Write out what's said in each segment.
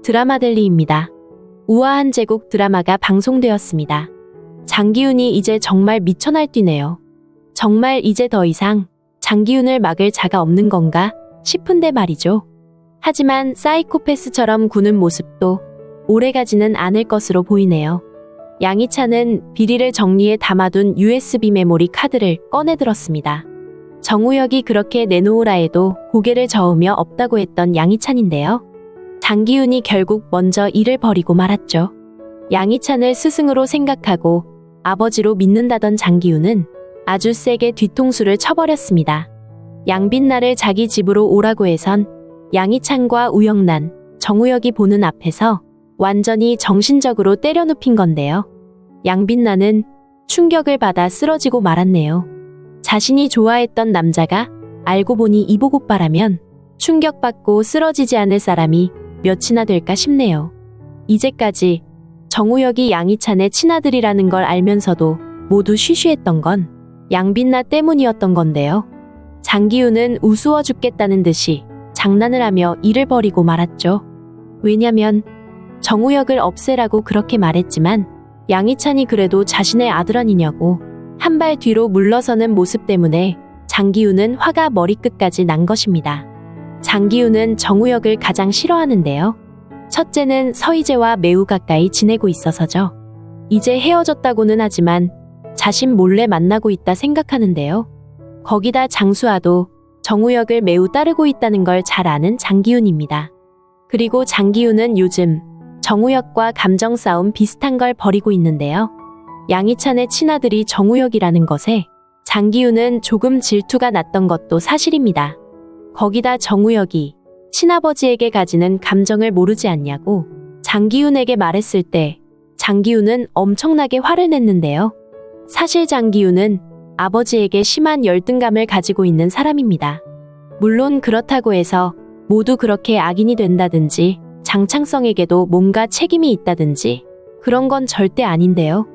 드라마델리입니다. 우아한 제국 드라마가 방송되었습니다. 장기훈이 이제 정말 미쳐 날뛰네요. 정말 이제 더 이상 장기훈을 막을 자가 없는 건가 싶은데 말이죠. 하지만 사이코패스처럼 구는 모습도 오래가지는 않을 것으로 보이네요. 양희찬은 비리를 정리해 담아둔 USB 메모리 카드를 꺼내들었습니다. 정우혁이 그렇게 내놓으라 해도 고개를 저으며 없다고 했던 양희찬인데요. 장기훈이 결국 먼저 일을 벌이고 말았죠. 양희찬을 스승으로 생각하고 아버지로 믿는다던 장기훈은 아주 세게 뒤통수를 쳐버렸습니다. 양빛날을 자기 집으로 오라고 해선 양희찬과 우영란, 정우혁이 보는 앞에서 완전히 정신적으로 때려눕힌 건데요. 양빛나는 충격을 받아 쓰러지고 말았네요. 자신이 좋아했던 남자가 알고 보니 이보고빠라면 충격받고 쓰러지지 않을 사람이 몇이나 될까 싶네요. 이제까지 정우혁이 양희찬의 친아들이라는 걸 알면서도 모두 쉬쉬했던 건 양빛나 때문이었던 건데요. 장기훈은 우스워 죽겠다는 듯이 장난을 하며 일을 벌이고 말았죠. 왜냐면 정우혁을 없애라고 그렇게 말했지만 양희찬이 그래도 자신의 아들 아니냐고 한 발 뒤로 물러서는 모습 때문에 장기훈은 화가 머리끝까지 난 것입니다. 장기훈은 정우혁을 가장 싫어하는데요. 첫째는 서희재와 매우 가까이 지내고 있어서죠. 이제 헤어졌다고는 하지만 자신 몰래 만나고 있다 생각하는데요. 거기다 장수아도 정우혁을 매우 따르고 있다는 걸 잘 아는 장기훈입니다. 그리고 장기훈은 요즘 정우혁과 감정 싸움 비슷한 걸 벌이고 있는데요. 양희찬의 친아들이 정우혁이라는 것에 장기훈은 조금 질투가 났던 것도 사실입니다. 거기다 정우혁이 친아버지에게 가지는 감정을 모르지 않냐고 장기훈에게 말했을 때 장기훈은 엄청나게 화를 냈는데요. 사실 장기훈은 아버지에게 심한 열등감을 가지고 있는 사람입니다. 물론 그렇다고 해서 모두 그렇게 악인이 된다든지 장창성에게도 뭔가 책임이 있다든지 그런 건 절대 아닌데요.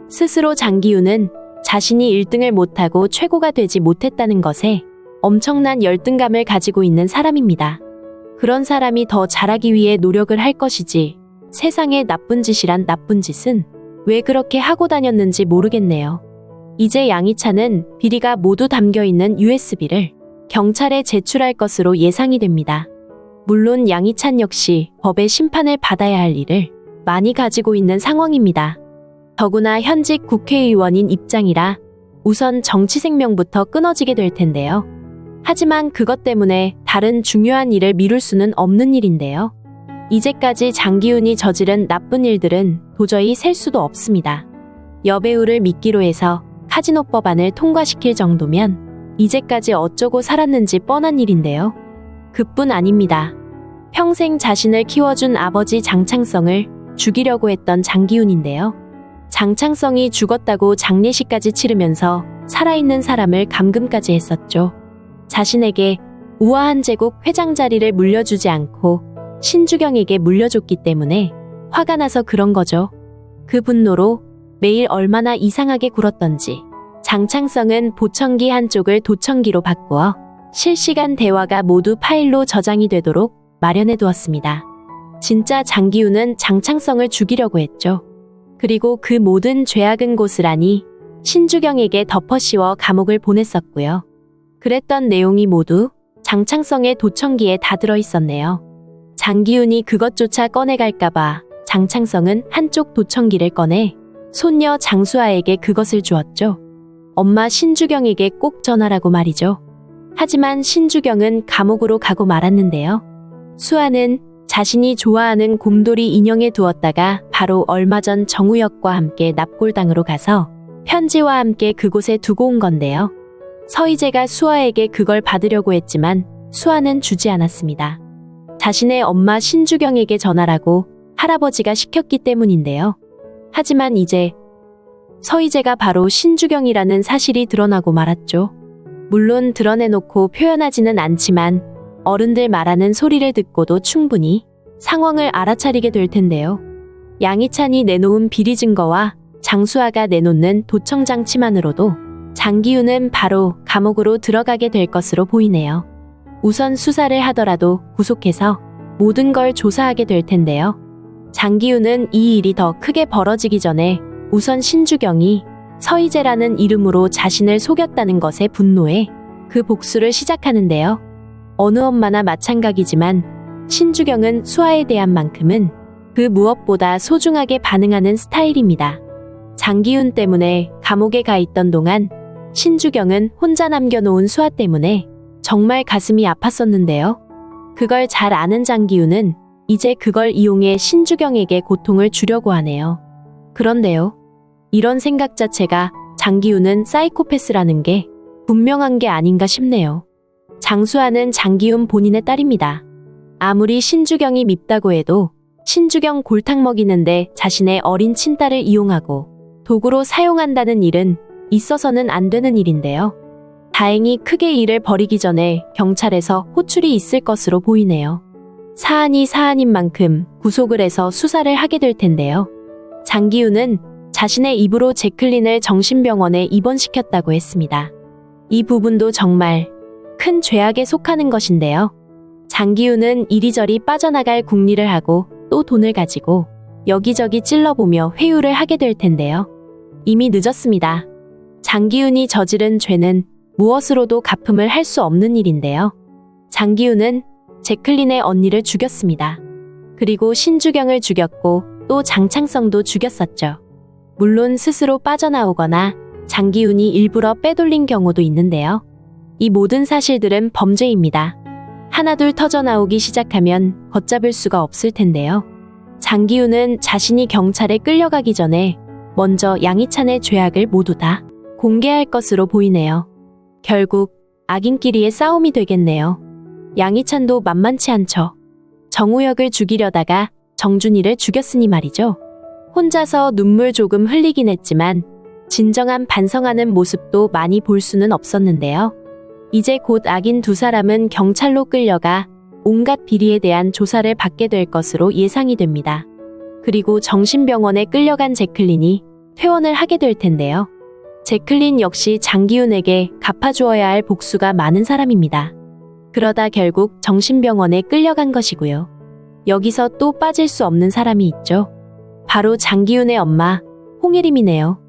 스스로 장기훈은 자신이 1등을 못하고 최고가 되지 못했다는 것에 엄청난 열등감을 가지고 있는 사람입니다. 그런 사람이 더 잘하기 위해 노력을 할 것이지 세상에 나쁜 짓이란 나쁜 짓은 왜 그렇게 하고 다녔는지 모르겠네요. 이제 양희찬은 비리가 모두 담겨있는 USB를 경찰에 제출할 것으로 예상이 됩니다. 물론 양희찬 역시 법의 심판을 받아야 할 일을 많이 가지고 있는 상황입니다. 더구나 현직 국회의원인 입장이라 우선 정치 생명부터 끊어지게 될 텐데요. 하지만 그것 때문에 다른 중요한 일을 미룰 수는 없는 일인데요. 이제까지 장기훈이 저지른 나쁜 일들은 도저히 셀 수도 없습니다. 여배우를 미끼로 해서 카지노 법안을 통과시킬 정도면 이제까지 어쩌고 살았는지 뻔한 일인데요. 그뿐 아닙니다. 평생 자신을 키워준 아버지 장창성을 죽이려고 했던 장기훈인데요. 장창성이 죽었다고 장례식까지 치르면서 살아있는 사람을 감금까지 했었죠. 자신에게 우아한 제국 회장 자리를 물려주지 않고 신주경에게 물려줬기 때문에 화가 나서 그런 거죠. 그 분노로 매일 얼마나 이상하게 굴었던지 장창성은 보청기 한쪽을 도청기로 바꾸어 실시간 대화가 모두 파일로 저장이 되도록 마련해 두었습니다. 진짜 장기훈은 장창성을 죽이려고 했죠. 그리고 그 모든 죄악은 고스란히 신주경에게 덮어씌워 감옥을 보냈었고요. 그랬던 내용이 모두 장창성의 도청기에 다 들어있었네요. 장기훈이 그것조차 꺼내갈까봐 장창성은 한쪽 도청기를 꺼내 손녀 장수아에게 그것을 주었죠. 엄마 신주경에게 꼭 전하라고 말이죠. 하지만 신주경은 감옥으로 가고 말았는데요. 수아는 자신이 좋아하는 곰돌이 인형에 두었다가 바로 얼마 전 정우혁과 함께 납골당으로 가서 편지와 함께 그곳에 두고 온 건데요. 서희재가 수아에게 그걸 받으려고 했지만 수아는 주지 않았습니다. 자신의 엄마 신주경에게 전하라고 할아버지가 시켰기 때문인데요. 하지만 이제 서희재가 바로 신주경이라는 사실이 드러나고 말았죠. 물론 드러내놓고 표현하지는 않지만 어른들 말하는 소리를 듣고도 충분히 상황을 알아차리게 될 텐데요. 양희찬이 내놓은 비리 증거와 장수아가 내놓는 도청장치만으로도 장기훈은 바로 감옥으로 들어가게 될 것으로 보이네요. 우선 수사를 하더라도 구속해서 모든 걸 조사하게 될 텐데요. 장기훈은 이 일이 더 크게 벌어지기 전에 우선 신주경이 서희재라는 이름으로 자신을 속였다는 것에 분노해 그 복수를 시작하는데요. 어느 엄마나 마찬가지지만 신주경은 수아에 대한 만큼은 그 무엇보다 소중하게 반응하는 스타일입니다. 장기훈 때문에 감옥에 가 있던 동안 신주경은 혼자 남겨놓은 수아 때문에 정말 가슴이 아팠었는데요. 그걸 잘 아는 장기훈은 이제 그걸 이용해 신주경에게 고통을 주려고 하네요. 그런데요. 이런 생각 자체가 장기훈은 사이코패스라는 게 분명한 게 아닌가 싶네요. 장수아는 장기훈 본인의 딸입니다. 아무리 신주경이 밉다고 해도 신주경 골탕 먹이는데 자신의 어린 친딸을 이용하고 도구로 사용한다는 일은 있어서는 안 되는 일인데요. 다행히 크게 일을 벌이기 전에 경찰에서 호출이 있을 것으로 보이네요. 사안이 사안인 만큼 구속을 해서 수사를 하게 될 텐데요. 장기훈은 자신의 입으로 제클린을 정신병원에 입원시켰다고 했습니다. 이 부분도 정말 큰 죄악에 속하는 것인데요. 장기훈은 이리저리 빠져나갈 궁리를 하고 또 돈을 가지고 여기저기 찔러보며 회유를 하게 될 텐데요. 이미 늦었습니다. 장기훈이 저지른 죄는 무엇으로도 갚음을 할 수 없는 일인데요. 장기훈은 제클린의 언니를 죽였습니다. 그리고 신주경을 죽였고 또 장창성도 죽였었죠. 물론 스스로 빠져나오거나 장기훈이 일부러 빼돌린 경우도 있는데요. 이 모든 사실들은 범죄입니다. 하나둘 터져나오기 시작하면 걷잡을 수가 없을 텐데요. 장기훈은 자신이 경찰에 끌려가기 전에 먼저 양희찬의 죄악을 모두 다 공개할 것으로 보이네요. 결국 악인끼리의 싸움이 되겠네요. 양희찬도 만만치 않죠. 정우혁을 죽이려다가 정준이를 죽였으니 말이죠. 혼자서 눈물 조금 흘리긴 했지만 진정한 반성하는 모습도 많이 볼 수는 없었는데요. 이제 곧 악인 두 사람은 경찰로 끌려가 온갖 비리에 대한 조사를 받게 될 것으로 예상이 됩니다. 그리고 정신병원에 끌려간 제클린이 퇴원을 하게 될 텐데요. 제클린 역시 장기훈에게 갚아주어야 할 복수가 많은 사람입니다. 그러다 결국 정신병원에 끌려간 것이고요. 여기서 또 빠질 수 없는 사람이 있죠. 바로 장기훈의 엄마, 홍예림이네요.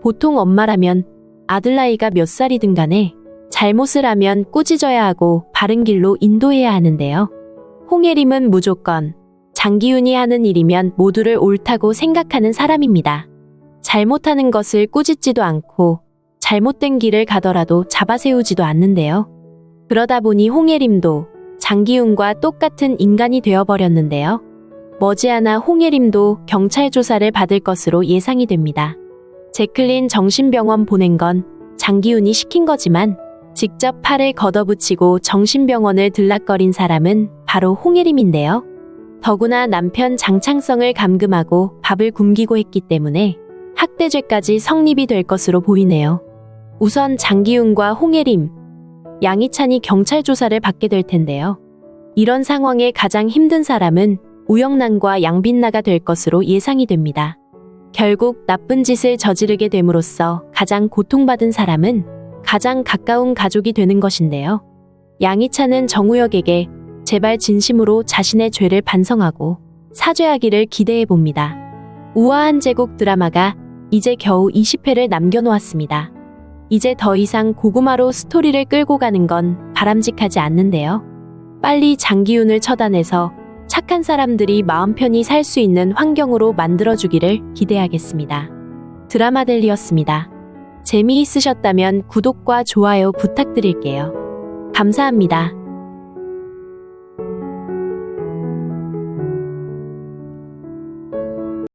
보통 엄마라면 아들 나이가 몇 살이든 간에 잘못을 하면 꾸짖어야 하고 바른 길로 인도해야 하는데요. 홍예림은 무조건 장기훈이 하는 일이면 모두를 옳다고 생각하는 사람입니다. 잘못하는 것을 꾸짖지도 않고 잘못된 길을 가더라도 잡아세우지도 않는데요. 그러다 보니 홍예림도 장기훈과 똑같은 인간이 되어버렸는데요. 머지않아 홍예림도 경찰 조사를 받을 것으로 예상이 됩니다. 제클린 정신병원 보낸 건 장기훈이 시킨 거지만 직접 팔을 걷어붙이고 정신병원을 들락거린 사람은 바로 홍예림인데요. 더구나 남편 장창성을 감금하고 밥을 굶기고 했기 때문에 학대죄까지 성립이 될 것으로 보이네요. 우선 장기훈과 홍예림, 양희찬이 경찰 조사를 받게 될 텐데요. 이런 상황에 가장 힘든 사람은 우영란과 양빛나가 될 것으로 예상이 됩니다. 결국 나쁜 짓을 저지르게 됨으로써 가장 고통받은 사람은 가장 가까운 가족이 되는 것인데요. 양희찬은 정우혁에게 제발 진심으로 자신의 죄를 반성하고 사죄하기를 기대해 봅니다. 우아한 제국 드라마가 이제 겨우 20회를 남겨놓았습니다. 이제 더 이상 고구마로 스토리를 끌고 가는 건 바람직하지 않는데요. 빨리 장기훈을 처단해서 착한 사람들이 마음 편히 살 수 있는 환경으로 만들어주기를 기대하겠습니다. 드라마델리였습니다. 재미있으셨다면 구독과 좋아요 부탁드릴게요. 감사합니다.